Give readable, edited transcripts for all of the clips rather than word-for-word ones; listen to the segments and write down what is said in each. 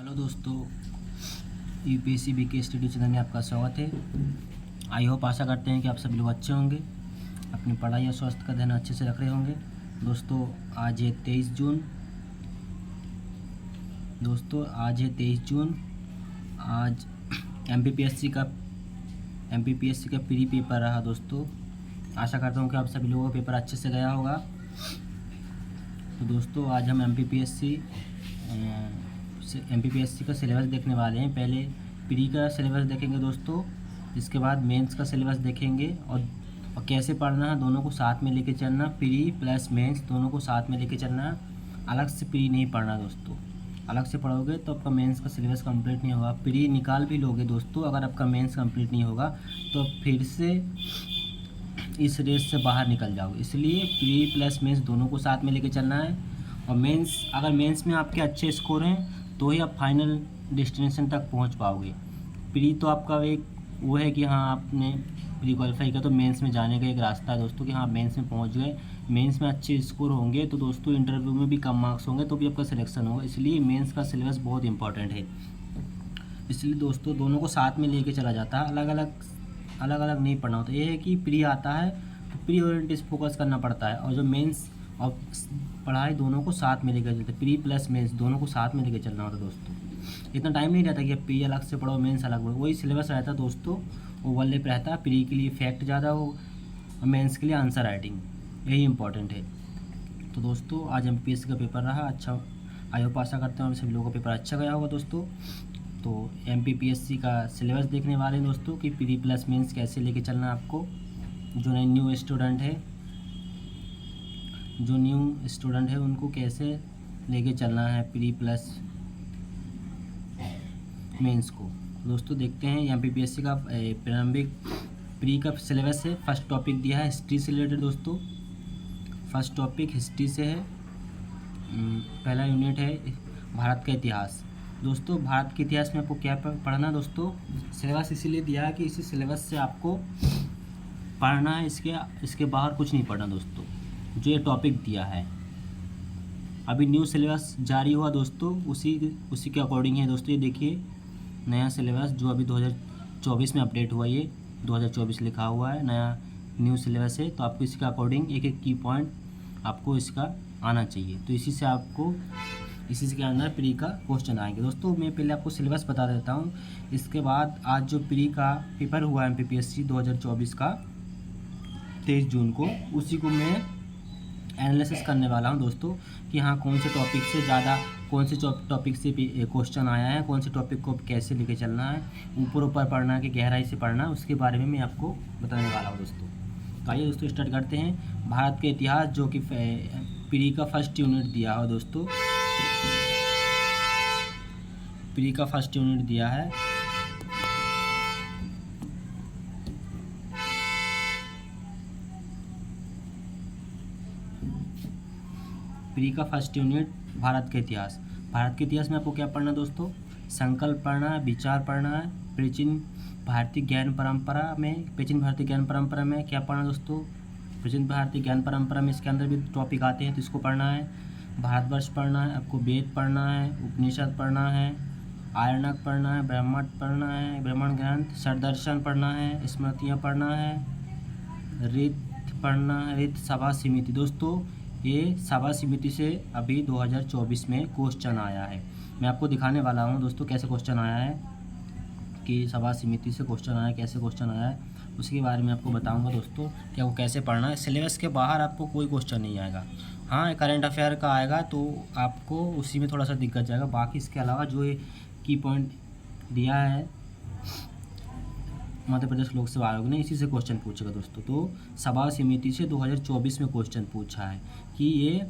Hello दोस्तों, UPSC BK study channel में आपका स्वागत है। आई होप आशा करते हैं कि आप सभी लोग अच्छे होंगे, अपनी पढ़ाई और स्वास्थ्य का ध्यान अच्छे से रख रहे होंगे। दोस्तों आज है 23 जून। आज एमपीपीएससी का प्री पेपर रहा दोस्तों। आशा करता हूँ कि आप सभी लोगों का पेपर अच्छे से गया होगा। तो दोस्तों आज हम एमपीपीएससी का सिलेबस देखने वाले हैं। पहले प्री का सिलेबस देखेंगे दोस्तों, इसके बाद मेंस का सिलेबस देखेंगे और कैसे पढ़ना है, दोनों को साथ में लेके चलना। प्री प्लस मेंस दोनों को साथ में लेके चलना है। अलग से प्री नहीं पढ़ना दोस्तों, अलग से पढ़ोगे तो आपका मेंस का सिलेबस कंप्लीट नहीं होगा। प्री निकाल भी लोगे दोस्तों, अगर आपका मेंस कंप्लीट नहीं होगा तो फिर से इस रेस से बाहर निकल जाओगे। इसलिए प्री प्लस मेंस दोनों को साथ में लेके चलना है। और मेंस, अगर मेंस में आपके अच्छे स्कोर हैं तो ही आप फाइनल डेस्टिनेशन तक पहुंच पाओगे। प्री तो आपका एक वो है कि हाँ आपने प्री क्वालिफाई किया तो मेंस में जाने का एक रास्ता है दोस्तों कि हाँ मेंस में पहुंच गए। मेंस में अच्छे स्कोर होंगे तो दोस्तों इंटरव्यू में भी कम मार्क्स होंगे तो भी आपका सिलेक्शन होगा। इसलिए मेंस का सिलेबस बहुत इंपॉर्टेंट है। इसलिए दोस्तों दोनों को साथ में लेके चला जाता है, अलग अलग नहीं पढ़ना होता। ये है कि प्री आता है तो प्री ओरिएंटेड फोकस करना पड़ता है, और जो मेंस और पढ़ाई दोनों को साथ में लेकर चलते, प्री प्लस मेंस दोनों को साथ में लेकर चलना होता दोस्तों। इतना टाइम नहीं रहता कि प्री अलग से पढ़ो मेंस अलग पढ़ो, वही सिलेबस रहता है दोस्तों। ओवरलैप रहता है, प्री के लिए फैक्ट ज़्यादा हो और मेंस के लिए आंसर राइटिंग, यही इंपॉर्टेंट है। तो दोस्तों आज एमपीएससी का पेपर रहा अच्छा। आई होप आशा करते हैं सभी लोगों का पेपर अच्छा गया होगा दोस्तों। तो एमपीपीएससी का सिलेबस देखने वाले हैं दोस्तों कि प्री प्लस मेंस कैसे लेके चलना है आपको। जो न्यू स्टूडेंट है उनको कैसे लेके चलना है प्री प्लस मेंस को। दोस्तों देखते हैं एमपीपीएससी का प्रारंभिक प्री का सिलेबस है। फर्स्ट टॉपिक दिया है हिस्ट्री से रिलेटेड दोस्तों। फर्स्ट टॉपिक हिस्ट्री से है। पहला यूनिट है भारत का इतिहास। दोस्तों भारत के इतिहास में आपको क्या पढ़ना दोस्तों, सिलेबस इसीलिए दिया है कि इसी सिलेबस से आपको पढ़ना है, इसके बाहर कुछ नहीं पढ़ना दोस्तों। जो ये टॉपिक दिया है, अभी न्यू सिलेबस जारी हुआ दोस्तों, उसी के अकॉर्डिंग है दोस्तों। ये देखिए नया सिलेबस जो अभी 2024 में अपडेट हुआ, ये 2024 लिखा हुआ है, नया न्यू सिलेबस है। तो आपको इसके अकॉर्डिंग एक एक की पॉइंट आपको इसका आना चाहिए। तो इसी के अंदर प्री का क्वेश्चन आएंगे दोस्तों। मैं पहले आपको सिलेबस बता देता हूँ, इसके बाद आज जो प्री का पेपर हुआ एमपीपीएससी 2024 का 23 जून को, उसी को मैं एनालिसिस करने वाला हूं दोस्तों कि हाँ कौन से टॉपिक से क्वेश्चन आया है, कौन से टॉपिक को कैसे लेके चलना है, ऊपर पढ़ना है कि गहराई से पढ़ना है, उसके बारे में मैं आपको बताने वाला हूं दोस्तों। तो आइए दोस्तों स्टार्ट करते हैं। भारत के इतिहास जो कि प्री का फर्स्ट यूनिट दिया हो दोस्तों। प्री का फर्स्ट यूनिट दिया है प्री का फर्स्ट यूनिट भारत के इतिहास। भारत के इतिहास में आपको क्या पढ़ना है दोस्तों, संकल्प पढ़ना है, विचार पढ़ना है। प्राचीन भारतीय ज्ञान परंपरा में क्या पढ़ना है दोस्तों, प्राचीन भारतीय ज्ञान परंपरा में इसके अंदर भी टॉपिक आते हैं तो इसको पढ़ना है। भारतवर्ष पढ़ना है आपको, वेद पढ़ना है, उपनिषद पढ़ना है, आरण्यक पढ़ना है, ब्राह्मण पढ़ना है, ब्राह्मण ग्रंथ, षड्दर्शन पढ़ना है, स्मृतियाँ पढ़ना है, रीत सभा समिति। दोस्तों ये सभा समिति से अभी 2024 में क्वेश्चन आया है। मैं आपको दिखाने वाला हूँ दोस्तों कैसे क्वेश्चन आया है, कि सभा समिति से क्वेश्चन आया है, कैसे क्वेश्चन आया है, उसके बारे में आपको बताऊंगा दोस्तों कि आपको कैसे पढ़ना है। सिलेबस के बाहर आपको कोई क्वेश्चन नहीं आएगा। हाँ करंट अफेयर का आएगा तो आपको उसी में थोड़ा सा दिक्कत जाएगा, बाकी इसके अलावा जो ये की पॉइंट दिया है मध्य प्रदेश लोक सेवा आयोग ने, इसी से क्वेश्चन पूछेगा दोस्तों। तो सभा समिति से 2024 में क्वेश्चन पूछा है कि ये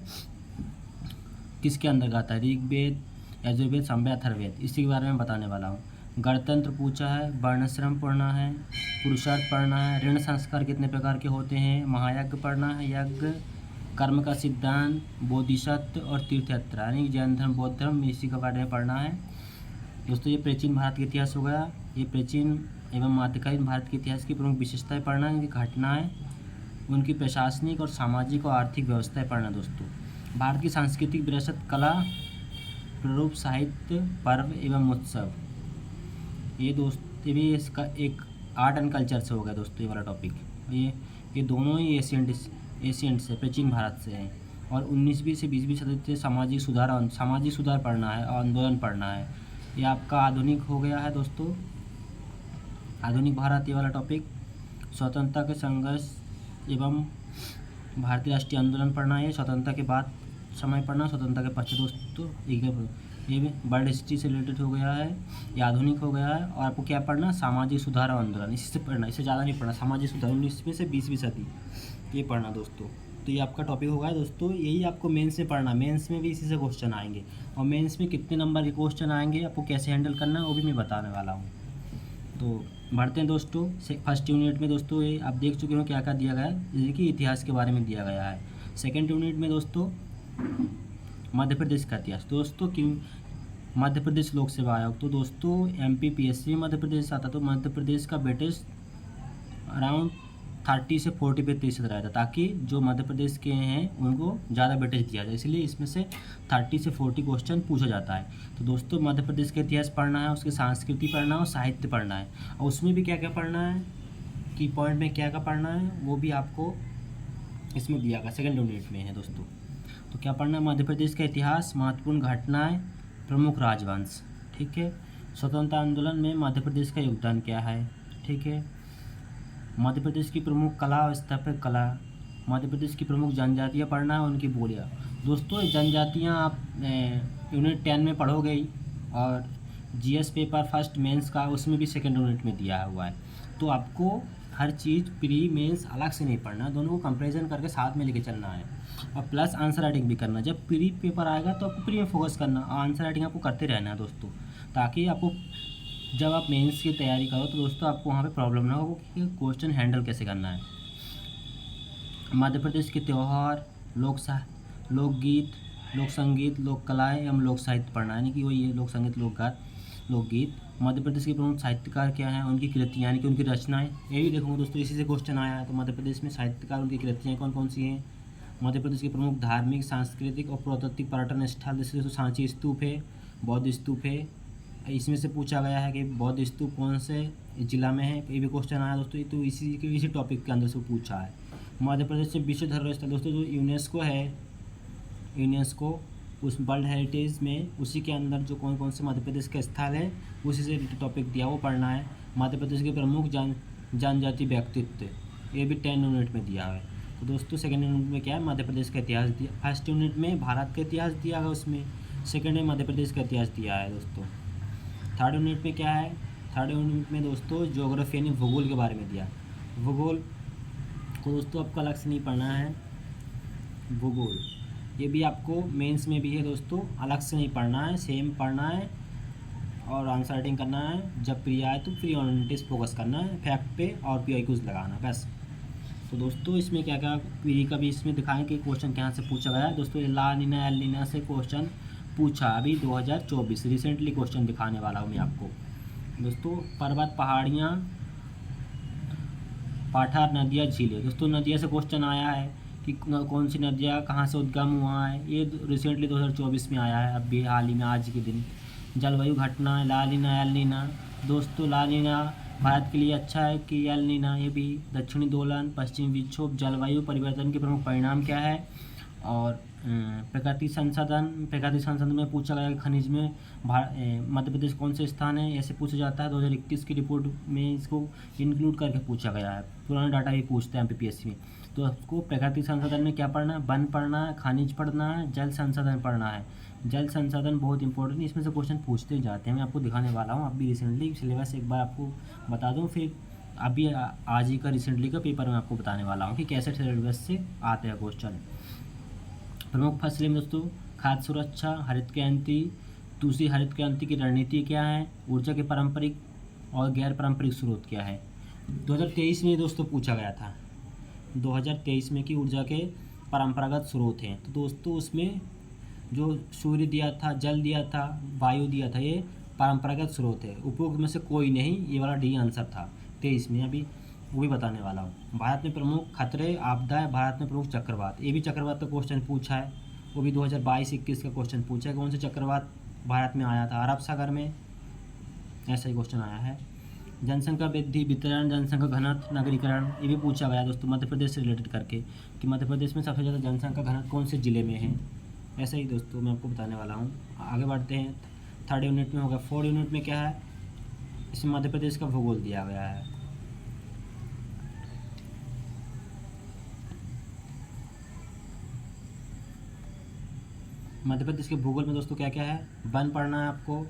किसके अंदर आता है, ऋग्वेद, यजुर्वेद, सामवेद, अथर्ववेद, इसी के बारे में बताने वाला हूँ। गणतंत्र पूछा है, वर्णाश्रम पढ़ना है, पुरुषार्थ पढ़ना है, ऋण संस्कार कितने प्रकार के होते हैं, महायज्ञ पढ़ना है, यज्ञ, कर्म का सिद्धांत, बोधिसत्व और तीर्थयात्रा, यानी जैन धर्म बौद्ध धर्म में इसी के बारे में पढ़ना है दोस्तों। ये प्राचीन भारत के इतिहास हो गया। ये प्राचीन एवं मध्यकालीन भारत के इतिहास की प्रमुख विशेषताएं पढ़ना है, उनकी घटनाएं, उनकी प्रशासनिक और सामाजिक और आर्थिक व्यवस्थाएं पढ़ना दोस्तों। भारत की सांस्कृतिक विरासत, कला, प्रारूप साहित्य, पर्व एवं उत्सव। ये दोस्त ये भी इसका एक आर्ट एंड कल्चर से हो गया दोस्तों ये वाला टॉपिक। ये दोनों ही एशियंट से, प्राचीन भारत से हैं। और 19वीं से 20वीं शताब्दी से सामाजिक सुधार पढ़ना है, आंदोलन पढ़ना है। ये आपका आधुनिक हो गया है दोस्तों, आधुनिक भारत ये वाला टॉपिक। स्वतंत्रता के संघर्ष एवं भारतीय राष्ट्रीय आंदोलन पढ़ना है, स्वतंत्रता के बाद समय पढ़ना, स्वतंत्रता के पश्चात दोस्तों ये भी वर्ल्ड हिस्ट्री से रिलेटेड हो गया है, ये आधुनिक हो गया है। और आपको क्या पढ़ना, सामाजिक सुधार और आंदोलन, इसी से पढ़ना, इससे ज़्यादा नहीं पढ़ना। सामाजिक सुधार 19वीं से 20वीं सदी ये पढ़ना दोस्तों। तो ये आपका टॉपिक होगा दोस्तों, यही आपको मेंस में पढ़ना। मेंस में भी इसी से क्वेश्चन आएंगे, और मेंस में कितने नंबर के क्वेश्चन आएंगे, आपको कैसे हैंडल करना है वो भी मैं बताने वाला हूँ। तो बढ़ते हैं दोस्तों फर्स्ट यूनिट में। दोस्तों ये आप देख चुके हो क्या क्या दिया गया है, जैसे कि इतिहास के बारे में दिया गया है। सेकेंड यूनिट में दोस्तों मध्य प्रदेश का इतिहास। दोस्तों क्यों मध्य प्रदेश लोक सेवा आयोग, तो दोस्तों MPPSC मध्य प्रदेश आता, तो मध्य प्रदेश का वेटेज अराउंड 30 से 40% रहता, ताकि जो मध्य प्रदेश के हैं उनको ज़्यादा वेटेज दिया जाए, इसलिए इसमें से 30 से 40 क्वेश्चन पूछा जाता है। तो दोस्तों मध्य प्रदेश का इतिहास पढ़ना है, उसकी संस्कृति पढ़ना है और साहित्य पढ़ना है, और उसमें भी क्या क्या पढ़ना है, की पॉइंट में क्या क्या पढ़ना है वो भी आपको इसमें दिया गया, सेकेंड यूनिट में है दोस्तों। तो क्या पढ़ना है, मध्य प्रदेश का इतिहास, महत्वपूर्ण घटनाएं, प्रमुख राजवंश। ठीक है, स्वतंत्रता आंदोलन में मध्य प्रदेश का योगदान क्या है। ठीक है, मध्य प्रदेश की प्रमुख कला और स्थापत्य कला, मध्य प्रदेश की प्रमुख जनजातियाँ पढ़ना है, उनकी बोलियाँ। दोस्तों जनजातियाँ आप यूनिट 10 में पढ़ोगे ही, और GS पेपर फर्स्ट मेंस का उसमें भी सेकेंड यूनिट में दिया हुआ है। तो आपको हर चीज़ प्री मेंस अलग से नहीं पढ़ना, दोनों को कंपैरिजन करके साथ में लेके चलना है, और प्लस आंसर राइटिंग भी करना। जब प्री पेपर आएगा तो आपको प्री में फोकस करना, आंसर राइटिंग आपको करते रहना है दोस्तों, ताकि आपको जब आप मेंस की तैयारी करो तो दोस्तों आपको वहाँ पे प्रॉब्लम ना हो कि क्वेश्चन हैंडल कैसे करना है। मध्य प्रदेश के त्यौहार, लोकगीत, लोक संगीत, लोक कलाएँ एवं लोक साहित्य पढ़ना, यानी कि वही है लोक संगीत, लोकगीत। मध्य प्रदेश के प्रमुख साहित्यकार क्या हैं, उनकी कृतियाँ यानी कि उनकी रचनाएँ, ये भी देखूँगा दोस्तों, इसी से क्वेश्चन आया है। तो मध्य प्रदेश में साहित्यकार, उनकी कृतियाँ कौन कौन सी हैं। मध्य प्रदेश के प्रमुख धार्मिक, सांस्कृतिक और पुरातात्विक पर्यटन स्थल, जैसे तो सांची स्तूप है, बौद्ध स्तूप है। इसमें से पूछा गया है कि बौद्ध स्तूप कौन से जिला में है, ये भी क्वेश्चन आया दोस्तों। ये तो इसी टॉपिक के अंदर से पूछा है। मध्य प्रदेश से विश्व धरोहर स्थल दोस्तों, जो यूनेस्को है, यूनेस्को उस वर्ल्ड हेरिटेज में, उसी के अंदर जो कौन कौन से मध्य प्रदेश का स्थल है उसी से टॉपिक दिया वो पढ़ना है। मध्य प्रदेश के प्रमुख जनजाति व्यक्तित्व, ये भी 10 यूनिट में दिया है। तो दोस्तों सेकेंड यूनिट में क्या है, मध्य प्रदेश का इतिहास दिया। फर्स्ट यूनिट में भारत का इतिहास दिया है उसमें, सेकेंड में मध्य प्रदेश का इतिहास दिया है दोस्तों। थर्ड यूनिट में क्या है, थर्ड यूनिट में दोस्तों ज्योग्राफी यानी भूगोल के बारे में दिया। भूगोल को दोस्तों आपको अलग से नहीं पढ़ना है, भूगोल ये भी आपको मेंस में भी है दोस्तों, अलग से नहीं पढ़ना है, सेम पढ़ना है और आंसर राइटिंग करना है। जब प्री आए तो प्री ऑनलिटिस फोकस करना है, फैक्ट पे और PIQs लगाना बस। तो दोस्तों इसमें क्या क्या प्री का भी इसमें दिखाएं कि क्वेश्चन कहाँ से पूछा गया है दोस्तों। ला नीना एल नीना से क्वेश्चन पूछा अभी 2024 रिसेंटली क्वेश्चन दिखाने वाला हूँ मैं आपको दोस्तों। पर्वत, पहाड़ियाँ, पाठार, नदियाँ, झीलें। दोस्तों नदियाँ से क्वेश्चन आया है कि कौन सी नदियाँ कहाँ से उद्गम हुआ है, ये रिसेंटली 2024 में आया है, अभी हाल ही में आज के दिन। जलवायु घटना, ला नीना एल नीना। दोस्तों ला नीना भारत के लिए अच्छा है कि एल नीना, ये भी दक्षिणी दोलन, पश्चिमी विक्षोभ। जलवायु परिवर्तन के प्रमुख परिणाम क्या है। और प्राकृतिक संसाधन में पूछा गया कि खनिज में मध्य प्रदेश कौन से स्थान है, ऐसे पूछा जाता है। 2021 की रिपोर्ट में इसको इंक्लूड करके पूछा गया है, पुराना डाटा भी पूछते हैं MPPSC में। तो आपको प्राकृतिक संसाधन में क्या पढ़ना है, वन पढ़ना है, खनिज पढ़ना है, जल संसाधन पढ़ना है। जल संसाधन बहुत इंपॉर्टेंट है, इसमें से क्वेश्चन पूछते जाते हैं, मैं आपको दिखाने वाला हूँ। अभी रिसेंटली सिलेबस एक बार आपको बता दूँ, फिर अभी आज ही का रिसेंटली का पेपर मैं आपको बताने वाला हूँ कि कैसे सिलेबस से आते हैं क्वेश्चन। प्रमुख फसलें में दोस्तों खाद्य सुरक्षा, हरित क्रांति। दूसरी हरित क्रांति की रणनीति क्या है, ऊर्जा के पारंपरिक और गैर पारंपरिक स्रोत क्या है। 2023 में दोस्तों पूछा गया था, 2023 में कि ऊर्जा के परंपरागत स्रोत हैं। तो दोस्तों उसमें जो सूर्य दिया था, जल दिया था, वायु दिया था, ये परंपरागत स्रोत है। उपरोक्त में से कोई नहीं, ये वाला D आंसर था 23 में, अभी वो भी बताने वाला हूँ। भारत में प्रमुख खतरे, आपदाएं, भारत में प्रमुख चक्रवात, ये भी चक्रवात का क्वेश्चन पूछा है, वो भी 2022-21 का क्वेश्चन पूछा है। कौन से चक्रवात भारत में आया था? अरब सागर में। ऐसा ही क्वेश्चन आया है। जनसंख्या वृद्धि, वितरण, जनसंख्या घनत्व, नगरीकरण, ये भी पूछा गया दोस्तों मध्य प्रदेश से रिलेटेड करके कि मध्य प्रदेश में सबसे ज़्यादा जनसंख्या घनत्व कौन से ज़िले में है। ऐसा ही दोस्तों मैं आपको बताने वाला हूँ। आगे बढ़ते हैं। 3rd यूनिट में होगा। 4 यूनिट में क्या है, इसमें मध्य प्रदेश का भूगोल दिया गया है। मध्य प्रदेश के भूगोल में दोस्तों क्या क्या है, वन पढ़ना है आपको,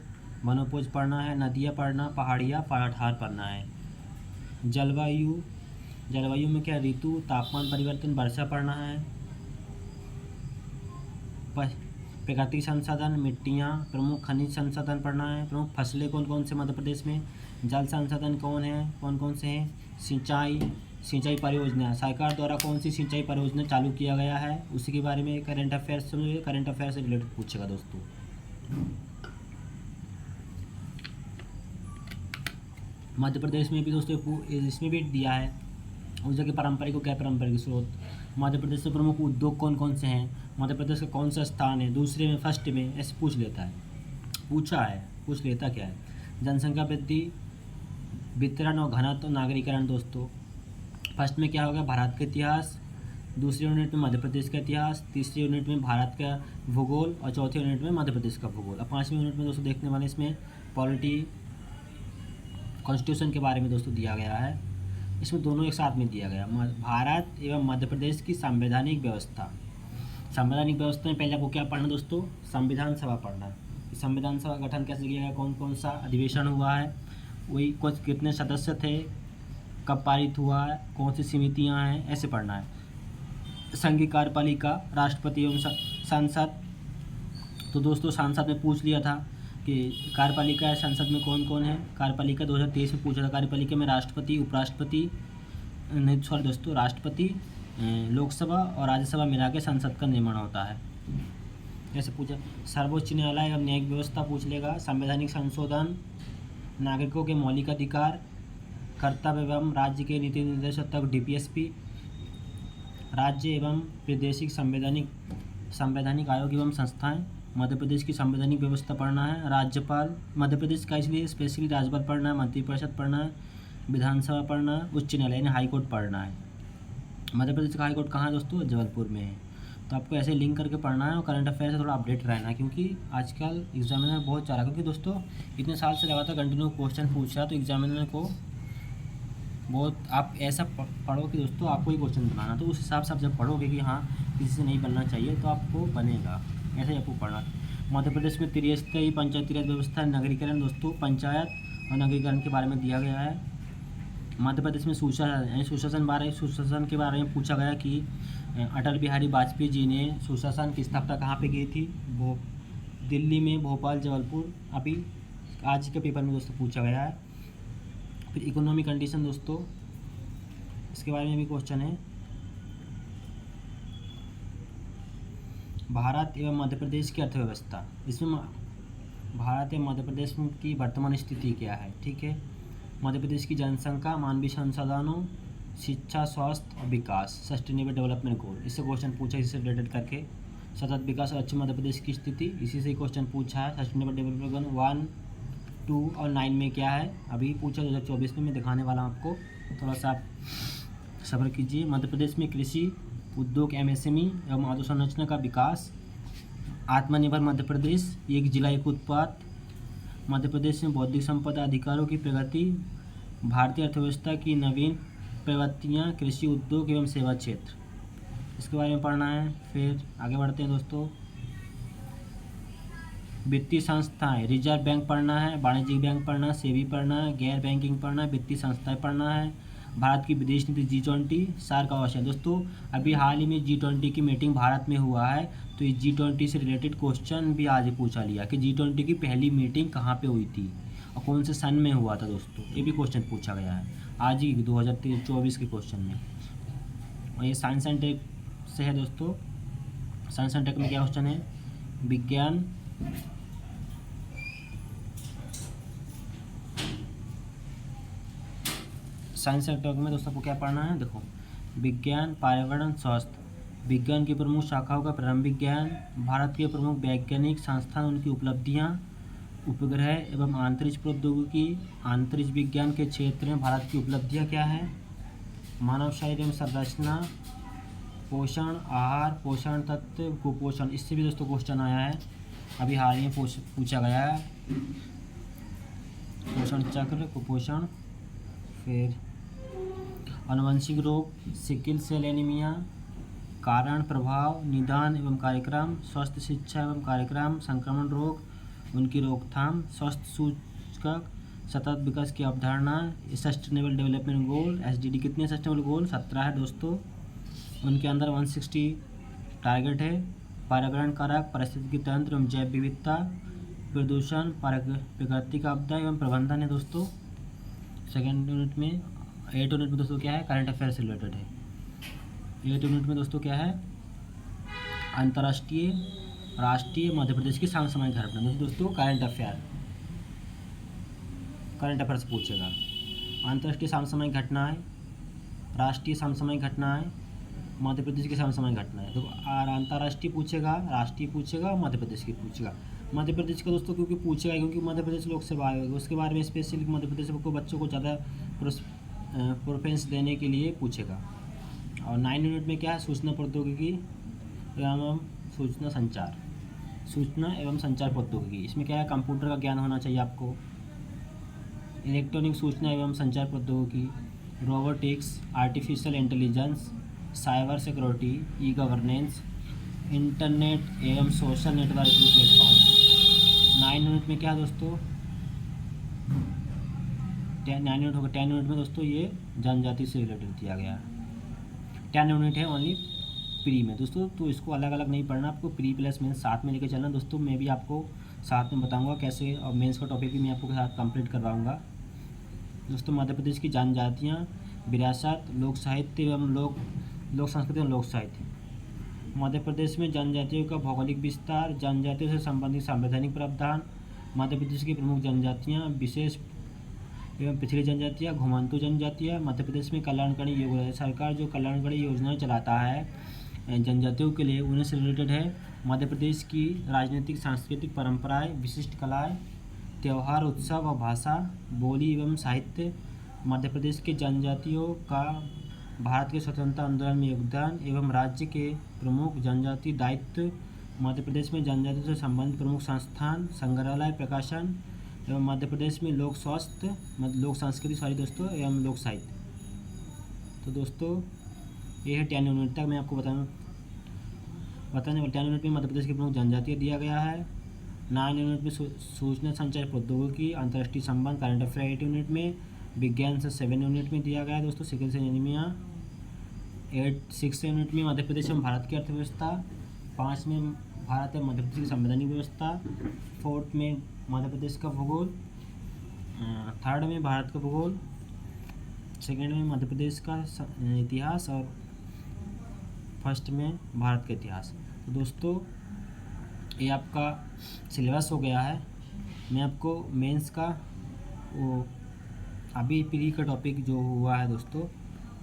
वनोपज पढ़ना है, नदियाँ पढ़ना, पहाड़ियाँ पठार पढ़ना है। जलवायु, जलवायु में क्या, ऋतु, तापमान परिवर्तन, वर्षा पढ़ना है। प्राकृतिक संसाधन, मिट्टियाँ, प्रमुख खनिज संसाधन पढ़ना है। प्रमुख फसलें कौन कौन से मध्य प्रदेश में, जल संसाधन कौन कौन से हैं, सिंचाई परियोजना, सरकार द्वारा कौन सी सिंचाई परियोजना चालू किया गया है, उसी के बारे में करंट अफेयर्स समझिए, करंट अफेयर से रिलेटेड पूछेगा दोस्तों। मध्य प्रदेश में भी दोस्तों इसमें भी दिया है उस जगह पारंपरिक और गैर पारंपरिक स्रोत। मध्य प्रदेश में प्रमुख उद्योग कौन कौन से हैं, मध्य प्रदेश का कौन सा स्थान है, दूसरे में, फर्स्ट में, ऐसे पूछ लेता है, पूछ लेता क्या है। जनसंख्या वृद्धि, वितरण और घनत्व, नागरीकरण दोस्तों। फर्स्ट में क्या होगा, भारत का इतिहास, दूसरी यूनिट में मध्य प्रदेश का इतिहास, तीसरी यूनिट में भारत का भूगोल और चौथी यूनिट में मध्य प्रदेश का भूगोल। अब 5वीं यूनिट में दोस्तों देखने वाले इसमें पॉलिटी, कॉन्स्टिट्यूशन के बारे में दोस्तों दिया गया है। इसमें दोनों एक साथ में दिया गया, भारत एवं मध्य प्रदेश की संवैधानिक व्यवस्था। संवैधानिक व्यवस्था में पहले आपको क्या पढ़ना दोस्तों, संविधान सभा पढ़ना है। संविधान सभा गठन कैसे किया गया, कौन कौन सा अधिवेशन हुआ है, वही कुछ कितने सदस्य थे, कब पारित हुआ है, कौन सी समितियां हैं, ऐसे पढ़ना है। संघीय कार्यपालिका, राष्ट्रपति एवं सांसद। तो दोस्तों सांसद में पूछ लिया था कि कार्यपालिका है, संसद में कौन कौन है। कार्यपालिका 2023 में पूछा था। कार्यपालिका में राष्ट्रपति, उपराष्ट्रपति, नहीं सॉरी दोस्तों, राष्ट्रपति, लोकसभा और राज्यसभा मिला के संसद का निर्माण होता है। ऐसे पूछा। सर्वोच्च न्यायालय एवं न्यायिक व्यवस्था पूछ लेगा। संवैधानिक संशोधन, नागरिकों के मौलिक अधिकार, कर्तव्य एवं राज्य के नीति निर्देशक तक DPSP, राज्य एवं प्रादेशिक संवैधानिक आयोग एवं संस्थाएं। मध्य प्रदेश की संवैधानिक व्यवस्था पढ़ना है। राज्यपाल मध्य प्रदेश का, इसलिए स्पेशली राज्यपाल पढ़ना है, मंत्रिपरिषद पढ़ना है, विधानसभा पढ़ना है, उच्च न्यायालय यानी हाईकोर्ट पढ़ना है। मध्य प्रदेश का हाईकोर्ट कहाँ है दोस्तों, जबलपुर में है। तो आपको ऐसे लिंक करके पढ़ना है और करंट अफेयर से थोड़ा अपडेट रहना है, क्योंकि आजकल एग्जामिनर बहुत चाह रहा है, क्योंकि दोस्तों इतने साल से लगातार कंटिन्यू क्वेश्चन पूछ रहा है, तो एग्जामिनर को बहुत आप ऐसा पढ़ो कि दोस्तों आपको ही क्वेश्चन बनाना, तो उस हिसाब से आप जब पढ़ोगे कि हाँ किसी से नहीं बनना चाहिए तो आपको बनेगा, ऐसे ही आपको पढ़ना। मध्य प्रदेश में 63 पंचायती राज व्यवस्था, नगरीकरण दोस्तों, पंचायत और नगरीकरण के बारे में दिया गया है। मध्य प्रदेश में सुशासन के बारे में पूछा गया कि अटल बिहारी वाजपेयी जी ने सुशासन की स्थापना कहाँ पे की थी, वो दिल्ली में, भोपाल, जबलपुर। अभी आज के पेपर में दोस्तों पूछा गया है। फिर इकोनॉमिक कंडीशन दोस्तों, इसके बारे में भी क्वेश्चन है। भारत एवं मध्य प्रदेश की अर्थव्यवस्था, इसमें भारत एवं मध्य प्रदेश की वर्तमान स्थिति क्या है, ठीक है। मध्य प्रदेश की जनसंख्या, मानवीय संसाधनों, शिक्षा, स्वास्थ्य और विकास, सस्टेनेबल डेवलपमेंट गोल, इससे क्वेश्चन पूछा, इससे रिलेटेड करके। सतत विकास और अच्छे मध्य प्रदेश की स्थिति, इसी से क्वेश्चन पूछा है। सस्टेनेबल डेवलपमेंट गोल 1, 2 और 9 में क्या है, अभी पूछा 2024 में मैं दिखाने वाला हूँ आपको, थोड़ा सा आप सब्र कीजिए। मध्य प्रदेश में कृषि, उद्योग, MSME एवं अधोसंरचना का विकास, आत्मनिर्भर मध्य प्रदेश, एक जिला एक उत्पाद, मध्य प्रदेश में बौद्धिक संपदा अधिकारों की प्रगति, भारतीय अर्थव्यवस्था की नवीन प्रवृत्तियाँ, कृषि, उद्योग एवं सेवा क्षेत्र, इसके बारे में पढ़ना है। फिर आगे बढ़ते हैं दोस्तों। वित्तीय संस्थाएं, रिजर्व बैंक पढ़ना है, वाणिज्यिक बैंक पढ़ना है, सेबी पढ़ना है, गैर बैंकिंग पढ़ना है, वित्तीय संस्थाएं पढ़ना है। भारत की विदेश नीति, G20, सार्क आवासन दोस्तों, अभी हाल ही में G20 की मीटिंग भारत में हुआ है, तो इस G20 से रिलेटेड क्वेश्चन भी आज ही पूछा लिया कि G20 की पहली मीटिंग कहाँ पे हुई थी और कौन से सन में हुआ था दोस्तों, ये भी क्वेश्चन पूछा गया है आज ही 2024 के क्वेश्चन में। और ये साइंस एंड टेक से है दोस्तों। साइंस एंड टेक में क्या क्वेश्चन है, विज्ञान, साइंस एंड टेक में दोस्तों को क्या पढ़ना है, देखो विज्ञान, पर्यावरण, स्वास्थ्य, विज्ञान की प्रमुख शाखाओं का प्रारंभिक ज्ञान, भारत के प्रमुख वैज्ञानिक संस्थान, उनकी उपलब्धियां, उपग्रह एवं अंतरिक्ष प्रौद्योगिकी, अंतरिक्ष विज्ञान के क्षेत्र में भारत की उपलब्धियां क्या हैं, मानव शरीर एवं संरचना, पोषण, आहार, पोषण तत्व, कुपोषण। इससे भी दोस्तों क्वेश्चन आया है, अभी हाल ही में पूछा गया है। पोषण चक्र, कुपोषण, फिर आनुवंशिक रोग, सिकिल सेल एनीमिया, कारण, प्रभाव, निदान एवं कार्यक्रम, स्वस्थ शिक्षा एवं कार्यक्रम, संक्रमण रोग, उनकी रोकथाम, स्वस्थ सूचकांक, सतत विकास की अवधारणा, सस्टेनेबल डेवलपमेंट गोल SDG। कितने सस्टेनेबल गोल? 17 है दोस्तों। उनके अंदर 160 टारगेट है। पर्यावरण कारक, पारिस्थितिकी तंत्र एवं जैव विविधता, प्रदूषण, प्राकृतिक आपदा एवं प्रबंधन है दोस्तों। सेकेंड यूनिट में 8 यूनिट में दोस्तों क्या है, करंट अफेयर से रिलेटेड है। 8 यूनिट में दोस्तों क्या है, अंतर्राष्ट्रीय, राष्ट्रीय, मध्य प्रदेश की समसामयिक घटना। दोस्तों करंट अफेयर से पूछेगा। अंतर्राष्ट्रीय समसामयिक घटनाएं, राष्ट्रीय समसामयिक घटनाएं, मध्य प्रदेश की समसामयिक घटनाएं। तो अंतर्राष्ट्रीय पूछेगा, राष्ट्रीय पूछेगा, मध्य प्रदेश की पूछेगा। मध्य प्रदेश का दोस्तों क्योंकि पूछेगा, क्योंकि मध्य प्रदेश लोकसभा आयोग, उसके बारे में स्पेशली मध्य प्रदेश को बच्चों को ज़्यादा प्रेफरेंस देने के लिए पूछेगा। और 9 यूनिट में क्या है, सूचना प्रौद्योगिकी एवं सूचना एवं संचार प्रौद्योगिकी। इसमें क्या है, कंप्यूटर का ज्ञान होना चाहिए आपको, इलेक्ट्रॉनिक सूचना एवं संचार प्रौद्योगिकी, robotics, artificial intelligence, cyber security, e governance, internet एवं सोशल नेटवर्किंग प्लेटफॉर्म। 9 यूनिट में क्या है दोस्तों, 9 यूनिट होगा। 10 यूनिट में दोस्तों ये जनजाति से रिलेटेड दिया गया है। 10 यूनिट है ओनली प्री में दोस्तों, तो इसको अलग अलग नहीं पढ़ना, आपको प्री प्लस मेंस साथ में लेकर चलना दोस्तों। मैं भी आपको साथ में बताऊंगा कैसे, और मेंस का टॉपिक भी मैं आपको साथ कंप्लीट करवाऊंगा दोस्तों। मध्य प्रदेश की जनजातियाँ, विरासत, लोक साहित्य एवं लोक संस्कृति एवं लोक साहित्य। मध्य प्रदेश में जनजातियों का भौगोलिक विस्तार, जनजातियों से संबंधित संवैधानिक प्रावधान, मध्य प्रदेश की प्रमुख जनजातियाँ, विशेष एवं पिछड़ी जनजातियाँ, घुमंतू जनजातियाँ। मध्य प्रदेश में कल्याणकारी योजना, सरकार जो कल्याणकारी योजनाएं चलाता है जनजातियों के लिए, उन्हीं से रिलेटेड है। मध्य प्रदेश की राजनीतिक, सांस्कृतिक परंपराएं, विशिष्ट कलाएं, त्यौहार, उत्सव और भाषा, बोली एवं साहित्य। मध्य प्रदेश के जनजातियों का भारत के स्वतंत्रता आंदोलन में योगदान एवं राज्य के प्रमुख जनजाति दायित्व। मध्य प्रदेश में जनजातियों से संबंधित प्रमुख संस्थान, संग्रहालय, प्रकाशन एवं मध्य प्रदेश में लोक संस्कृति दोस्तों एवं लोक साहित्य। तो दोस्तों ये है 10 यूनिट तक मैं आपको बताने वाला। 10 यूनिट में मध्य प्रदेश की प्रमुख जनजातियाँ दिया गया है। 9 यूनिट में सूचना संचार प्रौद्योगिकी, अंतर्राष्ट्रीय संबंध, करंट अफेयर। 8 यूनिट में विज्ञान से 7 यूनिट में दिया गया है दोस्तों, सिकिल सेल एनीमिया। 6 यूनिट में मध्य प्रदेश में भारत की अर्थव्यवस्था। 5 में भारत एवं मध्य प्रदेश की संवैधानिक व्यवस्था। 4 में मध्य प्रदेश का भूगोल। 3rd में भारत का भूगोल। 2nd में मध्य प्रदेश का इतिहास, और 1st में भारत का इतिहास। तो दोस्तों ये आपका सिलेबस हो गया है। मैं आपको मेंस का वो अभी प्री का टॉपिक जो हुआ है दोस्तों,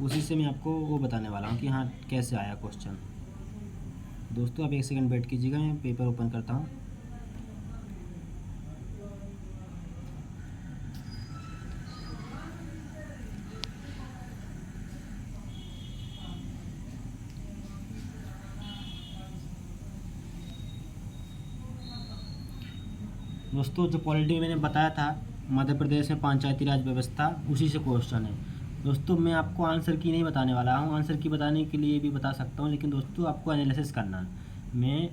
उसी से मैं आपको वो बताने वाला हूँ कि हाँ कैसे आया क्वेश्चन। दोस्तों अब 1 सेकंड वेट कीजिएगा, मैं पेपर ओपन करता हूँ। दोस्तों जो पॉलिटी में मैंने बताया था, मध्य प्रदेश में पंचायती राज व्यवस्था, उसी से क्वेश्चन है दोस्तों। मैं आपको आंसर की नहीं बताने वाला हूँ, आंसर की बताने के लिए भी बता सकता हूँ, लेकिन दोस्तों आपको एनालिसिस करना है। मैं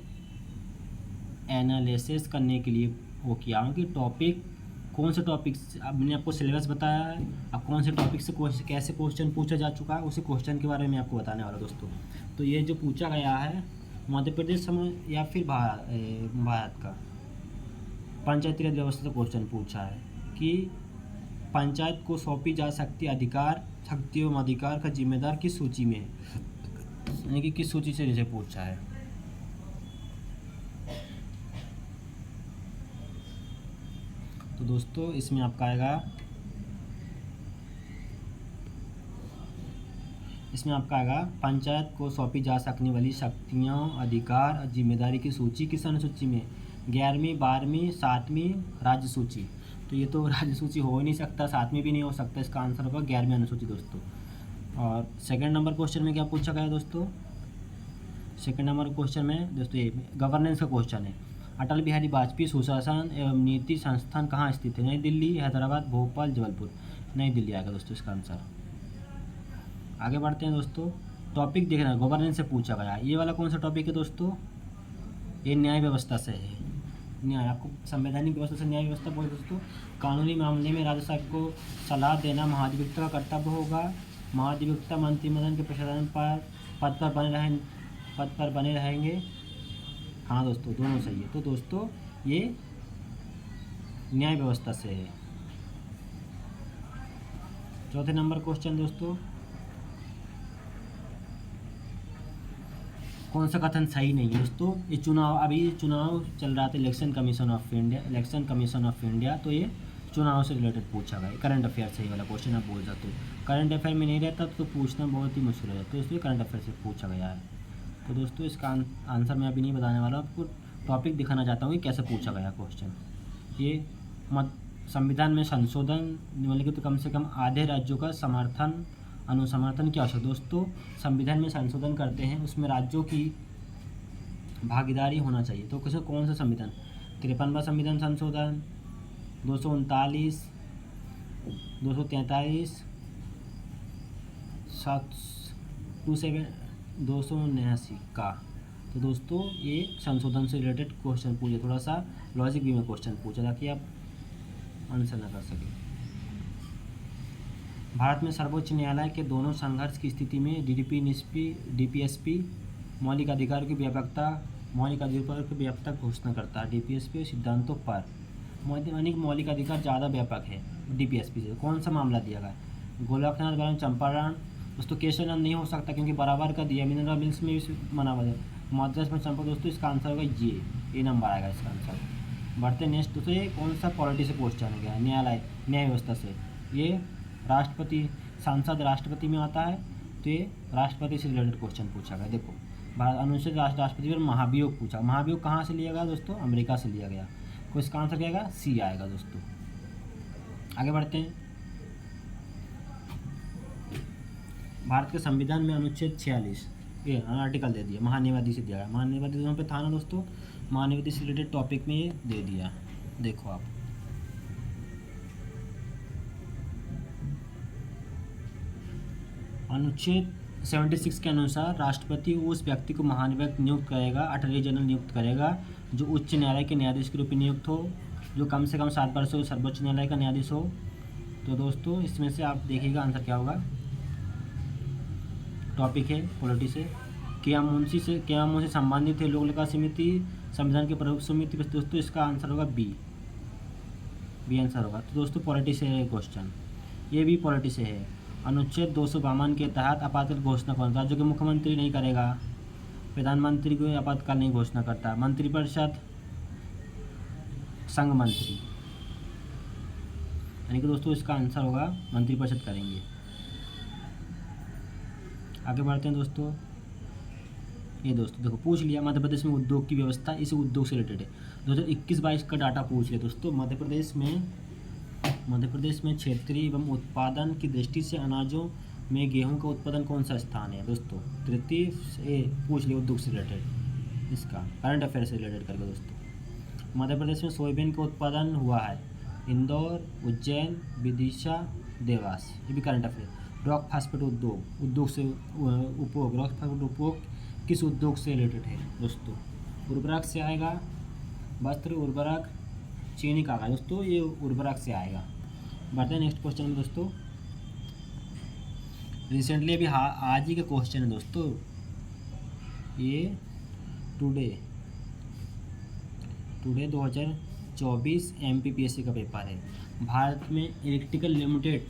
एनालिसिस करने के लिए वो किया हूँ कि टॉपिक कौन से टॉपिक से, अब मैंने आपको सिलेबस बताया है, अब कौन से टॉपिक से कैसे क्वेश्चन पूछा जा चुका है, उसी क्वेश्चन के बारे में आपको बताने वाला दोस्तों। तो ये जो पूछा गया है मध्य प्रदेश समय या फिर भारत का पंचायती राज व्यवस्था से क्वेश्चन पूछा है कि पंचायत को सौंपी जा सकती अधिकार, शक्ति एवं अधिकार का जिम्मेदार किस सूची में है, यानी कि किस सूची से जैसे पूछा है। तो दोस्तों इसमें आपका आएगा, इसमें आपका आएगा पंचायत को सौंपी जा सकने वाली शक्तियों, अधिकार और जिम्मेदारी की सूची किस अनुसूची में? 11वीं, 12वीं, 7वीं राज्य सूची। तो ये तो राज्य सूची हो ही नहीं सकता, 7वीं भी नहीं हो सकता, इसका आंसर होगा 11वीं अनुसूची दोस्तों। और सेकंड नंबर क्वेश्चन में क्या पूछा गया दोस्तों? सेकंड नंबर क्वेश्चन में दोस्तों ये गवर्नेंस का क्वेश्चन है। अटल बिहारी वाजपेयी सुशासन एवं नीति संस्थान कहाँ स्थित है? नई दिल्ली, हैदराबाद, भोपाल, जबलपुर। नई दिल्ली आएगा दोस्तों इसका आंसर। आगे बढ़ते हैं दोस्तों। टॉपिक देखना, गवर्नेंस से पूछा गया। ये वाला कौन सा टॉपिक है दोस्तों? ये न्याय व्यवस्था से है। न्याय, आपको संवैधानिक व्यवस्था से न्याय व्यवस्था बोले दोस्तों। कानूनी मामले में राज्य सरकार को सलाह देना महाधिवक्ता का कर्तव्य होगा। महाधिवक्ता मंत्रिमंडल के प्रशासन पर पद पर बने रहेंगे। हाँ दोस्तों, दोनों सही है। तो दोस्तों ये न्याय व्यवस्था से है। चौथे नंबर क्वेश्चन दोस्तों, कौन सा कथन सही नहीं है दोस्तों? ये अभी चुनाव चल रहा था, इलेक्शन कमीशन ऑफ इंडिया। तो ये चुनाव से रिलेटेड पूछा गया, करंट अफेयर से ये वाला क्वेश्चन आप बोल सकते हो। करंट अफेयर में नहीं रहता तो पूछना बहुत ही मुश्किल हो जाता है, तो इसलिए करंट अफेयर से पूछा गया है। तो दोस्तों इसका आंसर मैं अभी नहीं बताने वाला, आपको टॉपिक दिखाना चाहता हूँ कि कैसे पूछा गया क्वेश्चन। ये संविधान में संशोधन निम्नलिखित तो कम से कम आधे राज्यों का अनुसमर्थन की आवश्यकता। दोस्तों संविधान में संशोधन करते हैं, उसमें राज्यों की भागीदारी होना चाहिए। तो किसी कौन सा संविधान? 53वां संविधान संशोधन, 239, 243, 279 का। तो दोस्तों ये संशोधन से रिलेटेड क्वेश्चन पूछे, थोड़ा सा लॉजिक भी में क्वेश्चन पूछा ताकि आप आंसर ना कर सकें। भारत में सर्वोच्च न्यायालय के दोनों संघर्ष की स्थिति में डीपीएसपी मौलिक अधिकार की व्यापक घोषणा करता है। डीपीएसपी सिद्धांतों पर मौलिक अधिकार ज़्यादा व्यापक है डीपीएसपी से। कौन सा मामला दिया गया? गोरखनाथ बनाम चंपारण। दोस्तों केशव नहीं हो सकता क्योंकि बराबर का दिया, मिनरल मिल्स में भी मना हुआ है। मद्रास में चंपा। दोस्तों इसका आंसर होगा ये नंबर आएगा इसका आंसर। बढ़ते नेक्स्ट दोस्तों, ये कौन सा पॉलिटी से क्वेश्चन गया? न्याय व्यवस्था से। ये राष्ट्रपति, सांसद राष्ट्रपति में आता है, तो ये राष्ट्रपति से रिलेटेड क्वेश्चन पूछा गया। देखो अनुच्छेद राष्ट्रपति पर महाभियोग पूछा। महाभियोग कहाँ से लिया गया दोस्तों? अमेरिका से लिया गया। तो इसका आंसर क्या आएगा? सी आएगा दोस्तों। आगे बढ़ते हैं। भारत के संविधान में अनुच्छेद 46 ये आर्टिकल दे दिया, महान्यायवादी से दिया गया। महान्यायवादी वहाँ पे था ना दोस्तों, महान्यायवादी से रिलेटेड टॉपिक में ये दे दिया। देखो आप अनुच्छेद 76 के अनुसार राष्ट्रपति उस व्यक्ति को महान्यायवादी नियुक्त करेगा, अटॉर्नी जनरल नियुक्त करेगा जो उच्च न्यायालय के न्यायाधीश के रूप में नियुक्त हो, जो कम से कम 7 वर्षों सर्वोच्च न्यायालय का न्यायाधीश हो। तो दोस्तों इसमें से आप देखिएगा आंसर क्या होगा। टॉपिक है पॉलिटी से। क्यामुंशी से संबंधित है लोक लेखा समिति, संविधान की प्रमुख समिति। दोस्तों इसका आंसर होगा बी आंसर होगा। तो दोस्तों पॉलिटी से है क्वेश्चन, ये भी पॉलिटी से है। अनुच्छेद 252 के तहत आपातकाल घोषणा कौन? राज्य के मुख्यमंत्री नहीं करेगा, प्रधानमंत्री को आपातकाल नहीं घोषणा करता, मंत्रिपरिषद, संघ मंत्री। यानी कि दोस्तों इसका आंसर होगा मंत्रिपरिषद करेंगे। आगे बढ़ते हैं दोस्तों। ये दोस्तों देखो पूछ लिया, मध्य प्रदेश में उद्योग की व्यवस्था, इस उद्योग से रिलेटेड है। 2021-22 का डाटा पूछ लिया दोस्तों। मध्य प्रदेश में क्षेत्रीय एवं उत्पादन की दृष्टि से अनाजों में गेहूं का उत्पादन कौन सा स्थान है दोस्तों? तृतीय पूछ लिया उद्योग से रिलेटेड, इसका करंट अफेयर से रिलेटेड करके दोस्तों। मध्य प्रदेश में सोयाबीन का उत्पादन हुआ है, इंदौर, उज्जैन, विदिशा, देवास। ये भी करंट अफेयर। रॉक फास्फेट उद्योग से उपभोग, रॉक फास्फेट उपभोग किस उद्योग से रिलेटेड है दोस्तों? उर्वरक से आएगा, वस्त्र उर्वरक, चीनी का आएगा दोस्तों, ये उर्वरक से आएगा। बढ़ते हैं नेक्स्ट क्वेश्चन में दोस्तों। रिसेंटली अभी आज ही का क्वेश्चन है दोस्तों, ये टुडे 2024 MPPSC का पेपर है। भारत में इलेक्ट्रिकल लिमिटेड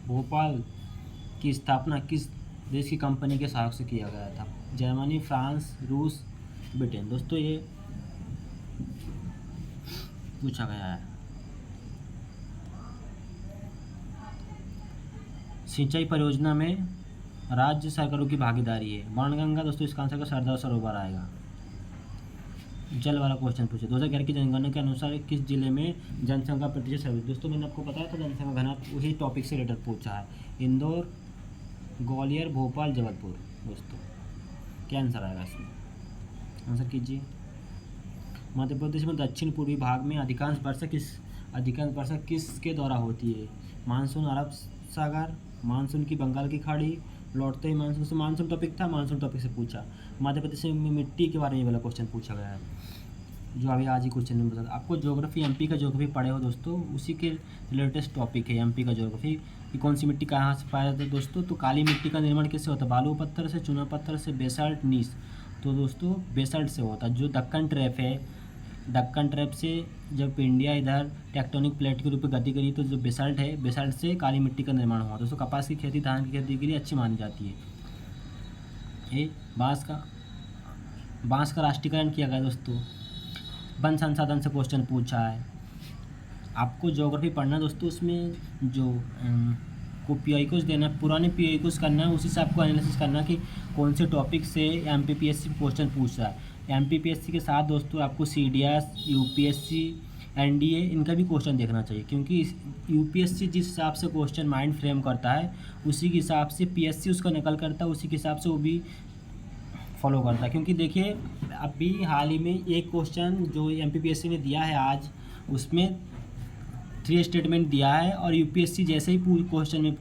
भोपाल की स्थापना किस देश की कंपनी के सहयोग से किया गया था? जर्मनी, फ्रांस, रूस, ब्रिटेन। दोस्तों ये पूछा गया है। सिंचाई परियोजना में राज्य सरकारों की भागीदारी है। बाणगंगा दोस्तों इसका आंसर का सरदार सरोवर आएगा। जल वाला क्वेश्चन पूछे 2011 की जनगणना के अनुसार किस जिले में जनसंख्या प्रतिशत सर्वाधिक। दोस्तों मैंने आपको बताया था जनसंख्या घनत्व उसी टॉपिक से रिलेटेड पूछा है। इंदौर, ग्वालियर, भोपाल, जबलपुर। दोस्तों क्या आंसर आएगा इसमें, आंसर कीजिए। मध्य प्रदेश में दक्षिण पूर्वी भाग में अधिकांश वर्षा किसके द्वारा होती है। मानसून अरब सागर, मानसून की बंगाल की खाड़ी, लौटते ही मानसून से। मानसून टॉपिक था, मानसून टॉपिक से पूछा। मध्य प्रदेश में मिट्टी के बारे में वाला क्वेश्चन पूछा गया है, जो अभी आज ही क्वेश्चन में बता। आपको ज्योग्राफी एमपी का ज्योग्राफी पढ़े हो दोस्तों, उसी के लेटेस्ट टॉपिक है एमपी का ज्योग्राफी कि कौन सी मिट्टी कहाँ से पाया जाता है दोस्तों। तो काली मिट्टी का निर्माण किससे होता है, बालू पत्थर से, चूना पत्थर से, बेसाल्ट, नीस। तो दोस्तों बेसाल्ट से होता है। जो दक्कन ट्रैप है, दक्कन ट्रैप से जब इंडिया इधर टेक्टोनिक प्लेट के रूप में गति करी तो जो बेसाल्ट है, बेसाल्ट से काली मिट्टी का निर्माण हुआ। दोस्तों कपास की खेती, धान की खेती के लिए अच्छी मानी जाती है। ये बांस का राष्ट्रीयकरण किया गया दोस्तों। वन संसाधन से क्वेश्चन पूछा है। आपको ज्योग्राफी पढ़ना दोस्तों, उसमें जो को पीआईक्यूज देना है, पुराने पीआईक्यूज करना है, उसी से आपको एनालिसिस करना है कि कौन से टॉपिक से एमपीपीएससी क्वेश्चन पूछ रहा है। एमपीपीएससी के साथ दोस्तों आपको सीडीएस, यूपीएससी, एनडीए इनका भी क्वेश्चन देखना चाहिए, क्योंकि यूपीएससी जिस हिसाब से क्वेश्चन माइंड फ्रेम करता है उसी के हिसाब से पीएससी उसका नकल करता है, उसी के हिसाब से वो भी फॉलो करता है। क्योंकि देखिए अभी हाल ही में एक क्वेश्चन जो एमपीपीएससी ने दिया है आज, उसमें 3 स्टेटमेंट दिया है और यूपीएससी जैसे ही क्वेश्चन में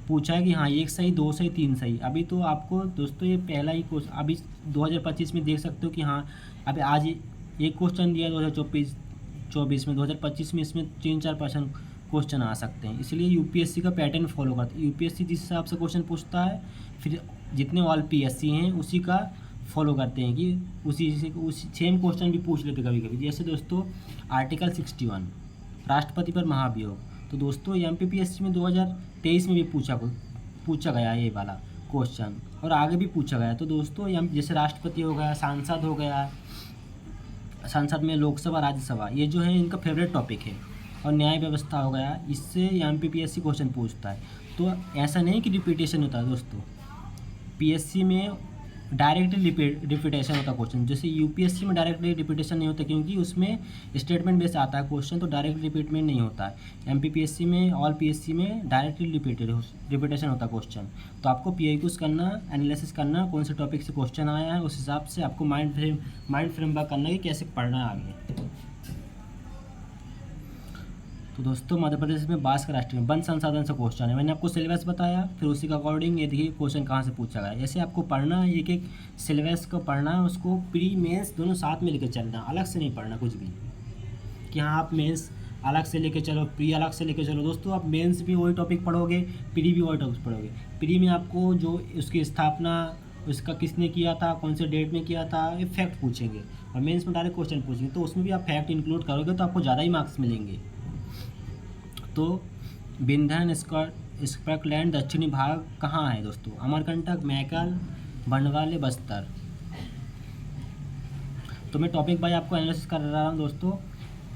पूछा है कि हाँ 1 सही, 2 सही, 3 सही। अभी तो आपको दोस्तों ये पहला ही क्वेश्चन अभी 2025 में देख सकते हो कि हाँ अभी आज एक क्वेश्चन दिया 2024 में, 2025 में इसमें 3-4% क्वेश्चन आ सकते हैं। इसलिए यूपीएससी का पैटर्न फॉलो करता है। यूपीएससी जिस हिसाब से क्वेश्चन पूछता है, फिर जितने ऑल पीएससी हैं उसी का फॉलो करते हैं कि उसी सेम क्वेश्चन भी पूछ लेते कभी कभी। जैसे दोस्तों आर्टिकल 61 राष्ट्रपति पर महाभियोग, तो दोस्तों एमपीपीएससी में 2023 में भी पूछा गया ये वाला क्वेश्चन और आगे भी पूछा गया। तो दोस्तों जैसे राष्ट्रपति हो गया, सांसद हो गया, संसद में लोकसभा, राज्यसभा, ये जो है इनका फेवरेट टॉपिक है। और न्याय व्यवस्था हो गया, इससे एमपीपीएससी क्वेश्चन पूछता है। तो ऐसा नहीं कि रिपीटेशन होता है दोस्तों, पीएससी में डायरेक्टली रिपीटेशन होता है क्वेश्चन। जैसे यूपीएससी में डायरेक्टली रिपीटेशन नहीं होता क्योंकि उसमें स्टेटमेंट बेस आता है क्वेश्चन, तो डायरेक्ट रिपीटमेंट नहीं होता है। एमपीपीएससी में, ऑल पीएससी में डायरेक्टली रिपीटेशन होता है क्वेश्चन। तो आपको पीआईक्यूज करना, एनालिसिस करना, कौन से टॉपिक से क्वेश्चन आया है, उस हिसाब से आपको माइंड फ्रेमवर्क करना कि कैसे पढ़ना है आगे। तो दोस्तों मध्य प्रदेश में बांस का राष्ट्रीय वन संसाधन से क्वेश्चन है। मैंने आपको सिलेबस बताया, फिर उसी के अकॉर्डिंग ये देखिए क्वेश्चन कहाँ से पूछा गया। जैसे आपको पढ़ना है, एक सिलेबस को पढ़ना है, उसको प्री मेंस दोनों साथ में लेकर चलना, अलग से नहीं पढ़ना कुछ भी कि हाँ आप मेंस अलग से लेके चलो, प्री अलग से लेके चलो। दोस्तों आप मेंस भी वही टॉपिक पढ़ोगे, प्री भी वही टॉपिक पढ़ोगे। प्री में आपको जो उसकी स्थापना, उसका किसने किया था, कौन से डेट में किया था, ये फैक्ट पूछेंगे। और मेंस में डायरेक्ट क्वेश्चन पूछेंगे, तो उसमें भी आप फैक्ट इंक्लूड करोगे तो आपको ज़्यादा ही मार्क्स मिलेंगे। तो विंध्य स्कॉटलैंड दक्षिणी भाग कहाँ है दोस्तों, अमरकंटक, मैकल, बनवाले, बस्तर। तो मैं टॉपिक बाय आपको एनालिसिस कर रहा हूँ दोस्तों।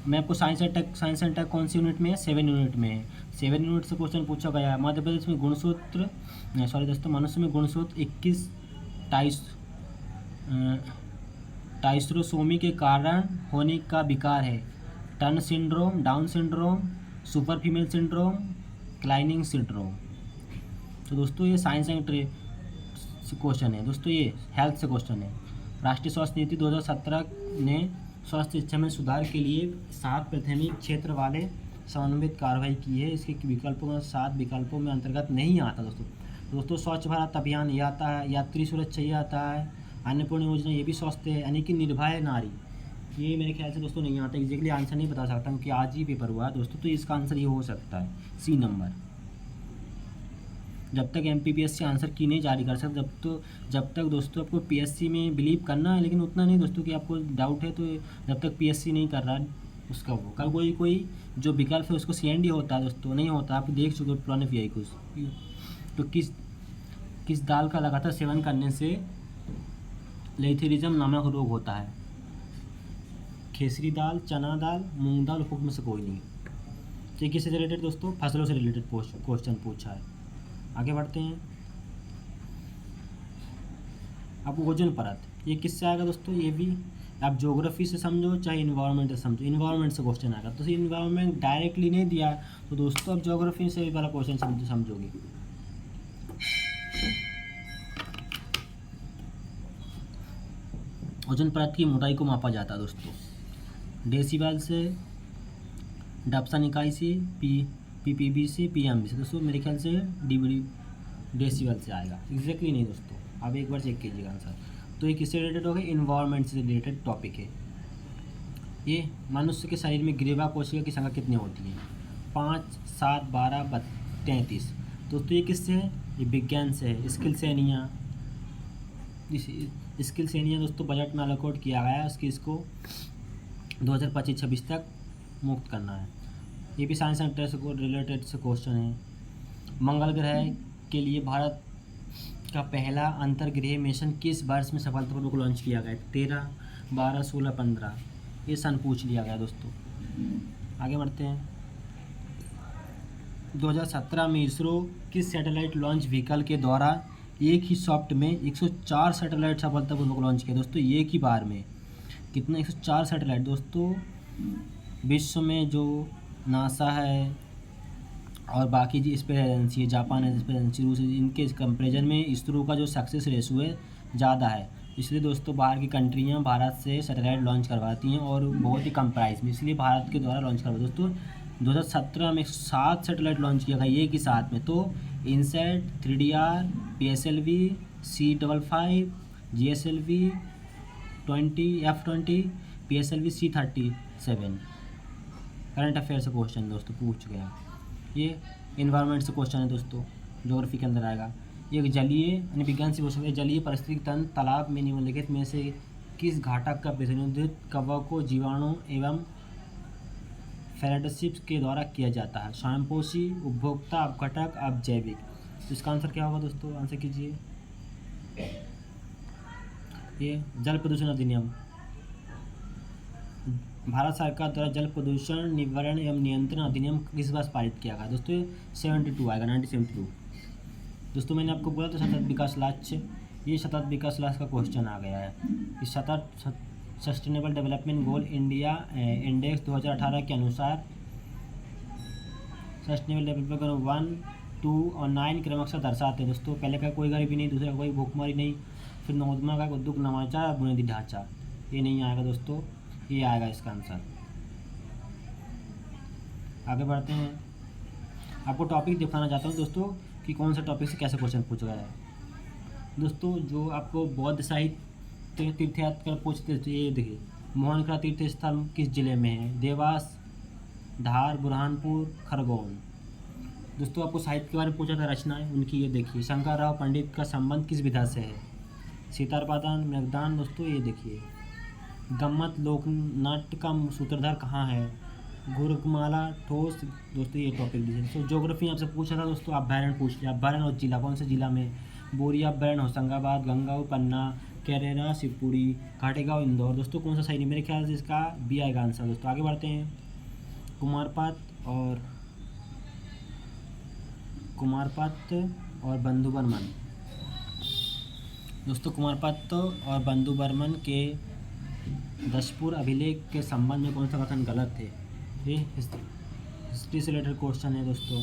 मैं आपको साइंस एंड टेक कौन सी यूनिट में है, 7 यूनिट में है। 7 यूनिट से क्वेश्चन पूछा गया। मध्य प्रदेश में गुणसूत्र, सॉरी दोस्तों, मनुष्य में गुणसूत्र 21 टाइसरोसोमी के कारण होने का विकार है। Turner syndrome, Down syndrome, super female syndrome, क्लाइनिंग सिंड्रोम। तो दोस्तों ये साइंस एंड क्वेश्चन है दोस्तों, ये हेल्थ से क्वेश्चन है। राष्ट्रीय स्वास्थ्य नीति 2017 ने स्वास्थ्य शिक्षा में सुधार के लिए 7 प्राथमिक क्षेत्र वाले समन्वित कार्रवाई की है। इसके विकल्पों में 7 विकल्पों में अंतर्गत नहीं आता दोस्तों स्वच्छ भारत अभियान ये आता है, यात्री सुरक्षा ये आता है, अन्नपूर्णा योजना ये भी स्वास्थ्य है, यानी कि निर्भय नारी ये मेरे ख्याल से दोस्तों नहीं आता। एग्जैक्टली आंसर नहीं बता सकता क्योंकि आज ही पेपर हुआ है दोस्तों, तो इसका आंसर ये हो सकता है सी नंबर। जब तक एमपीपीएससी आंसर की नहीं जारी कर सकता, जब तक दोस्तों आपको पीएससी में बिलीव करना है, लेकिन उतना नहीं दोस्तों कि आपको डाउट है। तो जब तक पीएससी नहीं कर रहा है उसका वो कल कोई जो विकल्प है उसको सीएनडी होता है दोस्तों, नहीं होता। आप देख चुके हो पुराने पीआईक्यूज। तो किस दाल का लगातार सेवन करने से लेथेरिज्म नामक रोग होता है। खेसरी दाल, चना दाल, मूंग दाल, उपरोक्त में से कोई नहीं। तो किससे रिलेटेड दोस्तों, फसलों से रिलेटेड क्वेश्चन पूछा है। आगे बढ़ते हैं। अब ओजोन परत, ये किससे आएगा दोस्तों? ये भी आप ज्योग्राफी से समझो चाहे इन्वायरमेंट से समझो, इन्वायरमेंट से क्वेश्चन आएगा। तो इन्वायरमेंट डायरेक्टली नहीं दिया तो दोस्तों आप ज्योग्राफी से भी वाला क्वेश्चन समझोगे। ओजोन परत की मोटाई को मापा जाता है दोस्तों डेसिबल से, डपसन इकाई से, पीपीबी से, पीएमबी से। दोस्तों मेरे ख्याल से डीबी डेसिबल से आएगा, एग्जैक्टली नहीं दोस्तों, आप एक बार चेक कीजिएगा आंसर। तो ये किससे रिलेटेड हो गया? इन्वायरमेंट से रिलेटेड टॉपिक है। ये मनुष्य के शरीर में ग्रीवा कोशिका की संख्या कितनी होती है? 5, 7, 12, 33। दोस्तों ये किससे है? ये विज्ञान से है, स्किल सेनिया। स्किल सेनिया दोस्तों बजट में अलॉट किया गया है, इसको 2025-26 तक मुक्त करना है। ये भी साइंस एंड टेस्ट को रिलेटेड से क्वेश्चन है। मंगल ग्रह के लिए भारत का पहला अंतर्गृह मिशन किस वर्ष में सफलतापूर्वक लॉन्च किया गया? 13, 12, 16, 15। ये सन पूछ लिया गया दोस्तों। आगे बढ़ते हैं। 2017 में इसरो किस सैटेलाइट लॉन्च व्हीकल के द्वारा एक ही सॉफ्ट में 104 सैटेलाइट सफलतापूर्वक लॉन्च किया? दोस्तों एक ही बार में कितना? 104 सैटेलाइट। दोस्तों विश्व में जो नासा है और बाकी जी स्पेस एजेंसी है, जापान स्पेस एजेंसी, रूस, इनके कंपेरिजन में इसरो का जो सक्सेस रेशो है ज़्यादा है। इसलिए दोस्तों बाहर की कंट्रियां भारत से सैटेलाइट लॉन्च करवाती हैं और बहुत ही कम प्राइस में, इसलिए भारत के द्वारा लॉन्च करवाते। दोस्तों 2017 में 107 सैटेलाइट लॉन्च किया गया एक ही साथ में। तो INSAT, 3DR, PSLV, C55, GSLV 20, F20, PSLV C37। Current affair से क्वेश्चन दोस्तों पूछ गया। ये इन्वायरमेंट से क्वेश्चन है दोस्तों, ज्योग्राफी के अंदर आएगा। ये जलीय यानी विज्ञान से क्वेश्चन है, जलीय पारिस्थितिक तंत्र तालाब में निम्नलिखित में से किस घटक का प्रतिनिधित्व कवकों, जीवाणु एवं फेराइडशिप्स के द्वारा किया जाता है? स्वयंपोषी, उपभोक्ता, अपघटक, अपजैविक। तो इसका आंसर क्या होगा दोस्तों? आंसर कीजिए। ये जल प्रदूषण अधिनियम, भारत सरकार द्वारा जल प्रदूषण निवारण एवं नियंत्रण अधिनियम किस वर्ष पारित किया गया? दोस्तों 72 आएगा, 1972। दोस्तों मैंने आपको बोला तो सतत विकास लक्ष्य, ये सतत विकास लक्ष्य का क्वेश्चन आ गया है। इस सतत sustainable development goal India index 2018 के अनुसार सस्टेनेबल डेवलपमेंट गोल 1, 2 और 9 क्रमशः दर्शाते हैं। दोस्तों पहले का कोई गरीबी नहीं, दूसरा कोई भूखमरी नहीं, फिर नौदमा का उद्योग नवाचार, बुनियादी ढांचा। ये नहीं आएगा दोस्तों, ये आएगा इसका आंसर। आगे बढ़ते हैं। आपको टॉपिक दिखाना चाहता हूँ दोस्तों कि कौन सा टॉपिक से कैसे क्वेश्चन पूछा गया है। दोस्तों जो आपको बौद्ध साहित्य तीर्थयात्रा पूछते थे, ये देखिए मोहनका तीर्थ स्थल किस जिले में है? देवास, धार, बुरहानपुर, खरगोन। दोस्तों आपको साहित्य के बारे में पूछा था, रचनाएं उनकी ये देखिए। शंकरराव पंडित का संबंध किस विधा से है? सीतारपादान, मेघदान। दोस्तों ये देखिए गम्मत लोकनाट्य का सूत्रधार कहाँ है? गुरुकमाला, ठोस। दोस्तों ये टॉपिक दीजिए। तो ज्योग्राफी आपसे पूछा था दोस्तों, अभ्यारण्य पूछ लिया। अभ्यारण्य और जिला, कौन से जिला में? बोरिया अभ्यारण्य होशंगाबाद, गंगाऊ पन्ना, कैरेरा शिवपुरी, घाटेगांव इंदौर। दोस्तों कौन सा सही नहीं? मेरे ख्याल से इसका बी आएगा आंसर। दोस्तों आगे बढ़ते हैं। कुमारपत और बंधु बर्मन। दोस्तों कुमारपत और बंधु बर्मन के दशपुर अभिलेख के संबंध में कौन सा कथन गलत है? ये हिस्ट्री से रिलेटेड क्वेश्चन है दोस्तों।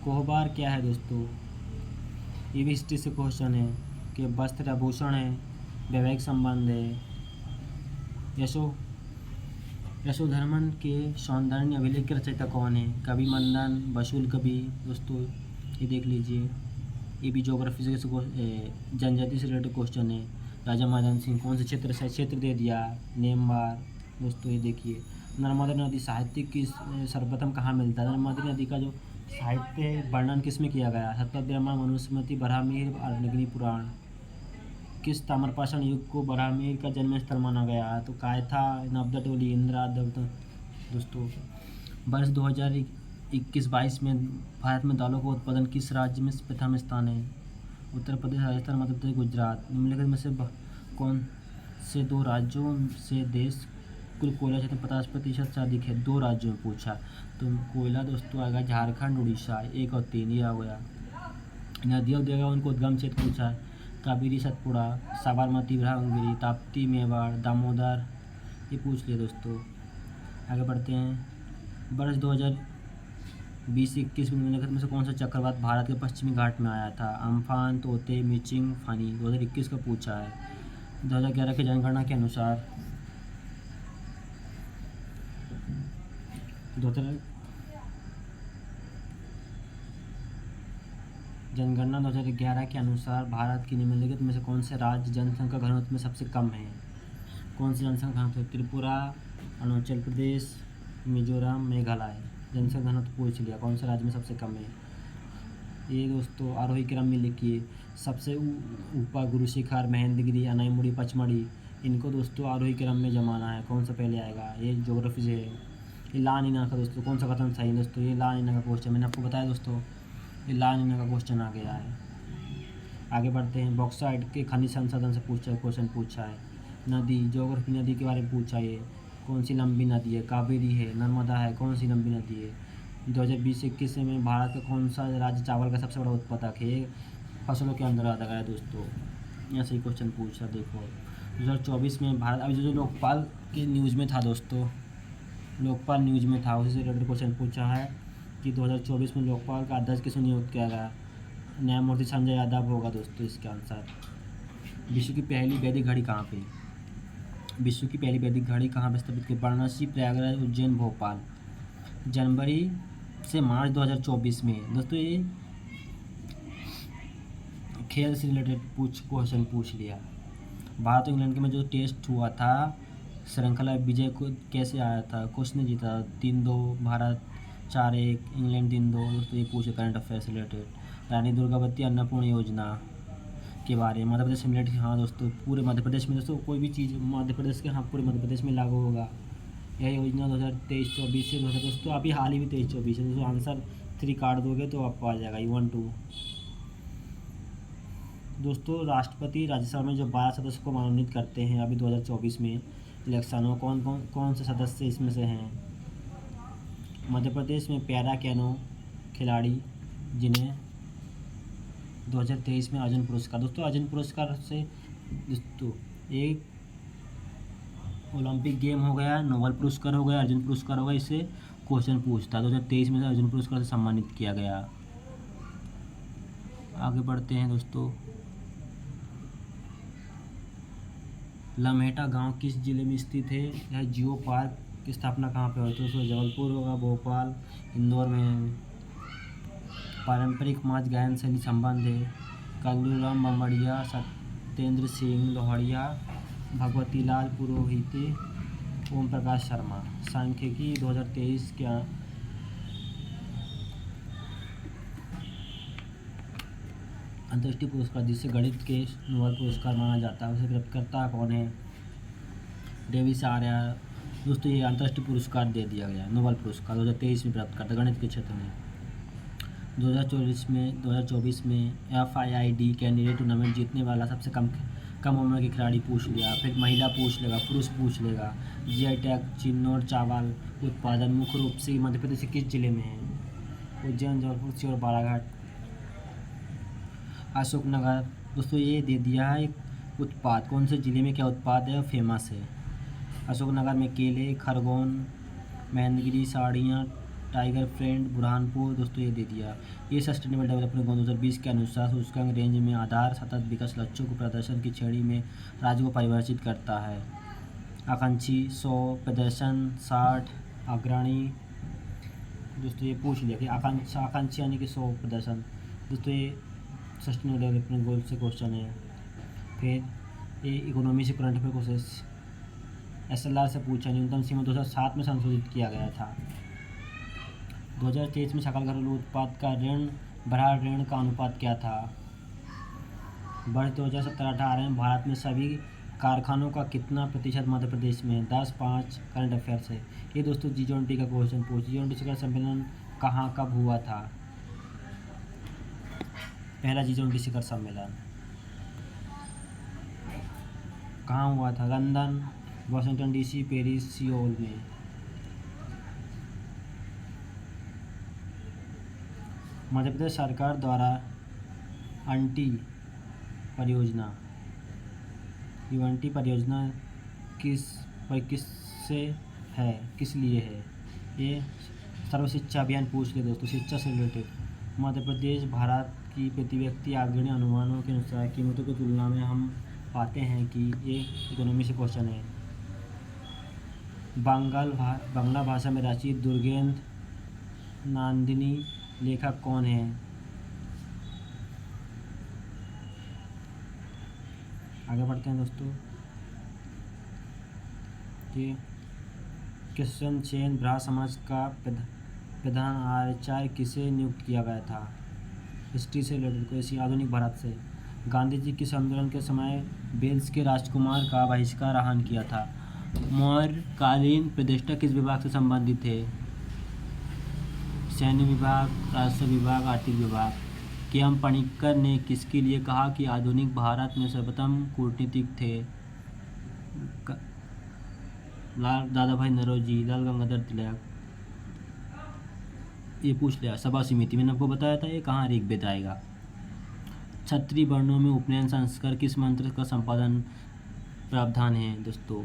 कोहबार क्या है दोस्तों? ये भी हिस्ट्री से क्वेश्चन है कि वस्त्र आभूषण है, वैवाहिक संबंध है। यशोधर्मन के सौंदर्य अभिलेख के रचयिता कौन है? कवि मंदन, बशुल कवि। दोस्तों ये देख लीजिए, ये भी ज्योग्राफी से जनजाति से रिलेटेड क्वेश्चन है। राजा महाधन सिंह कौन से क्षेत्र से? क्षेत्र दे दिया, नेमबार। दोस्तों ये देखिए नर्मदा नदी साहित्यिक की सर्वप्रथम कहाँ मिलता है? नर्मदा नदी का जो साहित्य वर्णन किस में किया गया? सतपथ रामायण, मनुस्मृति, बराहमीर और अग्नि पुराण। किस ताम्रपाषाण युग को बराहमीर का जन्म स्थल माना गया? तो कायथा, नवदटोली, इंदिरा। दोस्तों वर्ष 2021-22 में भारत में दालों का उत्पादन किस राज्य में प्रथम स्थान है? उत्तर प्रदेश, राजस्थान, मध्य प्रदेश, गुजरात। निम्नलिखित में से कौन से दो राज्यों से देश कुल कोयला क्षेत्र 50% से अधिक है 2 राज्यों में पूछा। तो कोयला दोस्तों आएगा झारखंड, उड़ीसा, 1 और 3 ये हो गया। नदियों देगा उनको उद्गम क्षेत्र पूछा है, कावेरी, सतपुड़ा, साबरमती, ब्रह्मगिरी, ताप्ती, मेवाड़, दामोदर, ये पूछ लिया दोस्तों। आगे बढ़ते हैं। वर्ष 2020-21 में निम्नलिखित में से कौन सा चक्रवात भारत के पश्चिमी घाट में आया था? अम्फान, तोते, मिचिंग, फानी। 2021 का पूछा है। 2011 की जनगणना के अनुसार 2011 के अनुसार भारत की निम्नलिखित में से कौन से राज्य जनसंख्या घनत्व में सबसे कम है? कौन सी जनसंख्या घनत्व? त्रिपुरा, अरुणाचल प्रदेश, मिजोरम, मेघालय। जनसंख्या घनत्व पूछ लिया, कौन से राज्य में सबसे कम है? ये दोस्तों आरोही क्रम में लिखिए। सबसे ऊपर गुरु शिखर, महेंद्रगिरी, अनाईमुड़ी, पचमढ़ी, इनको दोस्तों आरोही क्रम में जमाना है। कौन सा पहले आएगा? ये ज्योग्राफी से है। ये ला नीना का दोस्तों कौन सा कथन सही है दोस्तों? ये ला नीना का क्वेश्चन मैंने आपको बताया दोस्तों, ये ला नीना का क्वेश्चन आ गया है। आगे बढ़ते हैं। बॉक्साइट के खनिज संसाधन से क्वेश्चन पूछा है। नदी, ज्योग्राफी, नदी के बारे में पूछा है। कौन सी लंबी नदी है? कावेरी है, नर्मदा है, कौन सी लंबी नदी है? 2020-21 में भारत का कौन सा राज्य चावल का सबसे बड़ा उत्पादक है? फसलों के अंदर आता है दोस्तों, ऐसे ही क्वेश्चन पूछा। देखो 2024 में भारत, अभी जो लोकपाल के न्यूज़ में था दोस्तों, लोकपाल न्यूज़ में था, उसी से रिलेटेड क्वेश्चन पूछा है कि 2024 में लोकपाल का अध्यक्ष किसे नियुक्त किया गया? न्यायमूर्ति संजय यादव होगा दोस्तों इसके आंसर। विश्व की पहली वैदिक घड़ी कहाँ पे? विश्व की पहली वैदिक घड़ी कहाँ पर स्थापित की? वाराणसी, प्रयागराज, उज्जैन, भोपाल। जनवरी से मार्च 2024 में दोस्तों ये खेल से रिलेटेड क्वेश्चन पूछ लिया। भारत और इंग्लैंड के में जो टेस्ट हुआ था, श्रृंखला विजय को कैसे आया था? किसने जीता? 3-2 भारत, 4-1 इंग्लैंड, 3-2 दोस्तों ये पूछे करंट अफेयर से रिलेटेड। रानी दुर्गावती अन्नपूर्ण योजना के बारे में मध्य प्रदेश में रिलेटेड। हाँ दोस्तों, पूरे मध्य प्रदेश में दोस्तों कोई भी चीज़ मध्य प्रदेश के, हाँ पूरे मध्य प्रदेश में लागू होगा। यह योजना 2023-24 से दोस्तों अभी हाल ही में 23-24 है दोस्तों। आंसर 3 काट दोगे तो आपको आ जाएगा 1-2। दोस्तों राष्ट्रपति राज्यसभा में जो 12 सदस्यों को मनोनीत करते हैं अभी 2024 में इलेक्शन में, कौन से सदस्य इसमें से हैं? मध्य प्रदेश में पैरा कैनो खिलाड़ी, जिन्हें 2023 में अर्जुन पुरस्कार, दोस्तों अर्जुन पुरस्कार से दोस्तों एक ओलंपिक गेम हो गया, नोबेल पुरस्कार हो गया, अर्जुन पुरस्कार हो गया, इससे क्वेश्चन पूछता। 2023 में अर्जुन पुरस्कार से सम्मानित किया गया। आगे बढ़ते हैं दोस्तों। लम्हेटा गांव किस जिले में स्थित है? यह जियो पार्क की स्थापना कहाँ पे हुई? तो उसमें जबलपुर होगा, भोपाल, इंदौर में। पारंपरिक नाच गायन शैली संबंध है। कल्लूराम बम्बड़िया, सत्येंद्र सिंह लोहड़िया, भगवती लाल पुरोहित, ओम प्रकाश शर्मा। सांख्यिकी 2023 के अंतर्राष्ट्रीय पुरस्कार जिसे गणित के नोबेल पुरस्कार माना जाता है, उसे प्राप्तकर्ता कौन है? डेविस आर्या। दोस्तों ये अंतर्राष्ट्रीय पुरस्कार दे दिया गया, नोबेल पुरस्कार 2023 में प्राप्त करता गणित के क्षेत्र में। 2024 में FIID कैंडिडेट टूर्नामेंट जीतने वाला सबसे कम उम्र के खिलाड़ी पूछ लिया। फिर महिला पूछ लेगा, पुरुष पूछ लेगा। GI टैग चिन्नौर चावल उत्पादन मुख्य रूप से मध्य प्रदेश के किस जिले में है? उज्जैन, जबलपुर, सीहोर, बालाघाट। अशोकनगर। दोस्तों ये दे दिया है उत्पाद, कौन से ज़िले में क्या उत्पाद है और फेमस है? अशोकनगर में केले, खरगोन, महेंद्रगिरी, साड़ियाँ, टाइगर फ्रेंड, बुरहानपुर। दोस्तों ये दे दिया। ये सस्टेनेबल डेवलपमेंट गोल 2020 के अनुसार सूचकांक रेंज में आधार सतत विकास लक्ष्यों को प्रदर्शन की श्रेणी में राज्य को परिभाषित करता है। आकांक्षी 100, प्रदर्शन 60, अग्रणी। दोस्तों ये पूछ लिया कि आकांक्षी यानी कि 100 प्रदर्शन। दोस्तों ये सस्टेनेबल डेवलपमेंट गोल से क्वेश्चन है। फिर ये इकोनॉमी से करंट अफेयर क्वेश्चन SLR से पूछा। न्यूनतम सीमा 2007 में संशोधित किया गया था। 2023 में सकल घरेलू उत्पाद का बढ़ा ऋण का अनुपात क्या था? वर्ष 2017-18 में भारत में सभी कारखानों का कितना प्रतिशत मध्य प्रदेश में? 10-5 करंट अफेयर्स है। ये दोस्तों G20 का क्वेश्चन पूछ। G20 शिखर सम्मेलन कहाँ कब हुआ था? पहला G20 शिखर सम्मेलन कहाँ हुआ था? London, Washington DC, Paris, Seoul में। मध्य प्रदेश सरकार द्वारा अंटी परियोजना, यूएनटी परियोजना किससे है, किस लिए है? ये सर्व शिक्षा अभियान पूछ ले दोस्तों, शिक्षा से रिलेटेड। मध्य प्रदेश भारत की प्रति व्यक्ति आगजनी अनुमानों के अनुसार कीमतों की तुलना में हम पाते हैं कि ये इकोनॉमी से क्वेश्चन है। बांग्ला भाषा में रचित दुर्गेंद्र नंदिनी लेखक कौन है? आगे बढ़ते हैं दोस्तों। ये कृष्ण सेन ब्राह्मण समाज का प्रधान आचार्य किसे नियुक्त किया गया था? हिस्ट्री से रिलेटेड कोई आधुनिक भारत से। गांधी जी किस आंदोलन के समय वेल्स के राजकुमार का बहिष्कार आह्वान किया था? मौर्यकालीन प्रतिष्ठा किस विभाग से संबंधित है? सैन्य विभाग, राजस्व विभाग, आर्थिक विभाग। के एम पणिक्कर ने किसके लिए कहा कि आधुनिक भारत में सर्वप्रथम कूटनीतिक थे? लाल दादा भाई नौरोजी, लाल गंगाधर तिलक। ये पूछ लिया। सभा समिति मैंने आपको बताया था, ये कहाँ ऋग्वेद आएगा। क्षत्रिय वर्णों में उपनयन संस्कार किस मंत्र का संपादन प्रावधान है दोस्तों?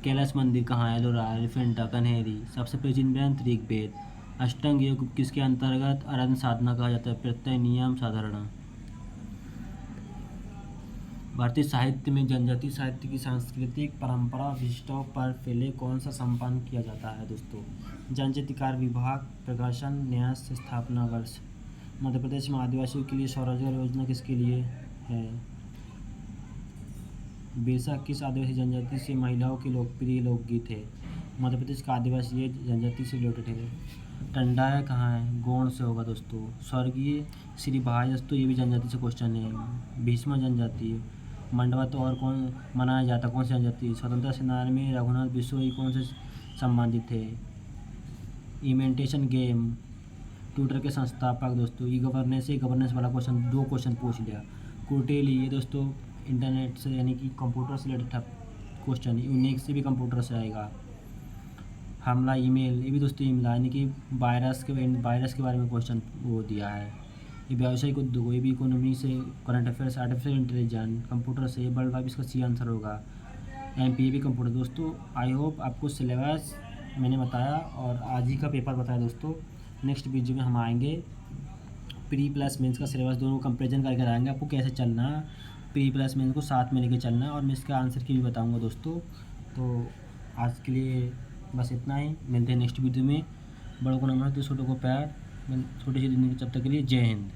कैलाश मंदिर कहाँ है? एलोरा, एलिफेंटा, कन्हेरी। सबसे प्राचीन ग्रंथ ऋग्वेद। अष्टांग योग किसके अंतर्गत आराधना साधना कहा जाता है? प्रत्यय, नियम, साधारण। भारतीय साहित्य में जनजातीय साहित्य की सांस्कृतिक परंपरा विशिष्टताओं पर पहले कौन सा संपादन किया जाता है दोस्तों? जनजातीय कार्य विभाग, प्रकाशन, न्यास, स्थापना वर्ष। मध्य प्रदेश में आदिवासियों के लिए स्वरोजगार योजना किसके लिए है? बिरसा किस आदिवासी जनजाति से महिलाओं के लोकप्रिय लोकगीत है? मध्य प्रदेश का आदिवासी जनजाति से रिलेटेड है। टंडाया कहाँ है? गोंड से होगा दोस्तों। स्वर्गीय श्री भाई दोस्तों, ये भी जनजाति से क्वेश्चन है। भीष्म जनजाति। मंडवा तो और कौन मनाया जाता, कौन सी जनजाति? स्वतंत्रता सेनानी में रघुनाथ बिश्नोई कौन से संबंधित है? इमेंटेशन गेम। ट्विटर के संस्थापक दोस्तों। ई गवर्नेंस वाला क्वेश्चन, 2 क्वेश्चन पूछ लिया। कुटेली, ये दोस्तों इंटरनेट से यानी कि कंप्यूटर से रिलेटेड क्वेश्चन, यूनिक्स से भी कंप्यूटर से आएगा। हमला ईमेल, ये भी दोस्तों ईमेल यानी कि वायरस के बारे में क्वेश्चन वो दिया है। ये व्यावसायिक उद्योग, ये भी इकोनॉमी से, current affairs, artificial intelligence, computer से, वर्ल्ड वाइड इसका सी आंसर होगा। एमपीए भी कंप्यूटर। दोस्तों आई होप आपको सिलेबस मैंने बताया और आज ही का पेपर बताया दोस्तों। नेक्स्ट वीडियो में हम आएंगे प्री प्लस मेंस का सिलेबस दोनों कंपेरिजन करके आएंगे, आपको कैसे चलना है, प्री प्लस मेंस को साथ में लेके चलना है, और मैं इसका आंसर की भी बताऊँगा दोस्तों। तो आज के लिए बस इतना ही, मिलते हैं नेक्स्ट वीडियो में। बड़ों को नमस्ते, छोटों को प्यार, छोटी सी जिंदगी, जब तक के लिए जय हिंद।